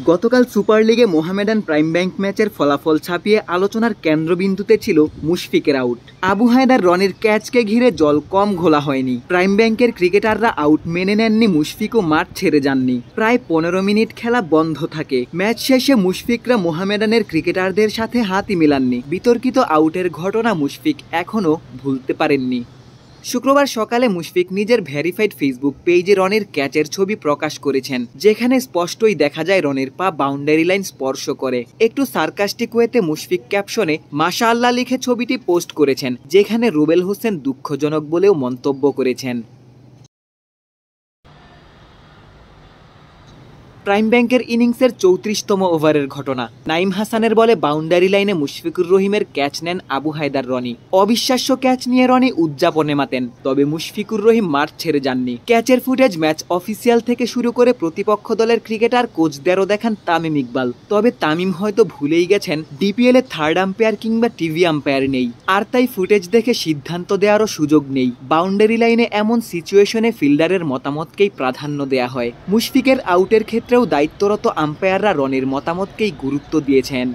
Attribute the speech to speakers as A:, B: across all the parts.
A: গতকাল সুপার লিগে Mohammedan prime bank ম্যাচের ফলাফল ছাপিয়ে আলোচনার কেন্দ্রবিন্দুতে ছিল মুশফিকের আউট। আবু হায়দার রনির ক্যাচকে ঘিরে জল কম ঘোলা হয়নি। প্রাইম ব্যাংকের ক্রিকেটাররা আউট মেনে নেননি, মুশফিকও মাঠ ছেড়ে যাননি। প্রায় 15 মিনিট খেলা বন্ধ থাকে। ম্যাচ শেষে মুশফিকরা মোহামেডানের ক্রিকেটারদের সাথে হাতই মেলাননি। বিতর্কিত আউটের ঘটনা মুশফিক এখনও ভুলতে পারেননি। শুক্রবার সকালে মুশফিক নিজের ভেরিফাইড ফেসবুক পেজে রনির ক্যাচের ছবি প্রকাশ করেছেন, যেখানে স্পষ্টই দেখা যায় রনির পা বাউন্ডারি লাইন স্পর্শ করে। একটু সার্কাস্টিক ওয়েতে মুশফিক ক্যাপশনে মাশাআল্লাহ লিখে ছবিটি পোস্ট করেছেন, যেখানে রুবেল হোসেন দুঃখজনক বলেও মন্তব্য করেছেন। প্রাইম ব্যাংকের ইনিংসের 34তম ওভারের ঘটনা। নাইম হাসানের বলে বাউন্ডারি লাইনে মুশফিকুর রহিমের ক্যাচ নেন আবু হায়দার রনি। অবিশ্বাস্য ক্যাচ নিয়ে রনি উদযাপনে মাতেন, তবে মুশফিকুর রহিম মাঠ ছেড়ে যাননি। ক্যাচের ফুটেজ ম্যাচ অফিসিয়াল থেকে শুরু করে প্রতিপক্ষ দলের ক্রিকেটার কোচদেরও দেখান তামিম ইকবাল। তবে তামিম হয়তো ভুলেই গেছেন ডিপিএল এ থার্ড আম্পায়ার কিংবা টিভি আম্পায়ার নেই, আর তাই ফুটেজ দেখে সিদ্ধান্ত দেওয়ারও সুযোগ নেই। বাউন্ডারি লাইনে এমন সিচুয়েশনে ফিল্ডারের মতামতকেই প্রাধান্য দেয়া হয়। মুশফিকের আউটের ক্ষেত্রে দায়িত্বরত আম্পায়াররা রনির মতামতকেই গুরুত্ব দিয়েছেন।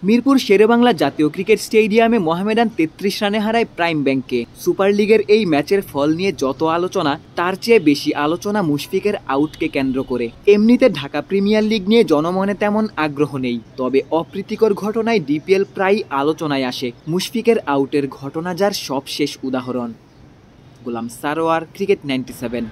A: মিরপুর শেরেবাংলা জাতীয় ক্রিকেট স্টেডিয়ামে মোহামেডান 33 রানে হারায় প্রাইম ব্যাংককে। সুপার লিগের এই ম্যাচের ফল নিয়ে যত আলোচনা, তার চেয়ে বেশি আলোচনা মুশফিকের আউটকে কেন্দ্র করে। এমনিতে ঢাকা প্রিমিয়ার লিগ নিয়ে জনমনে তেমন আগ্রহ নেই, তবে অপ্রীতিকর ঘটনায় ডিপিএল প্রায় আলোচনায় আসে। মুশফিকের আউটের ঘটনা যার সবশেষ উদাহরণ। গোলাম সারোয়ার, ক্রিকেট 97।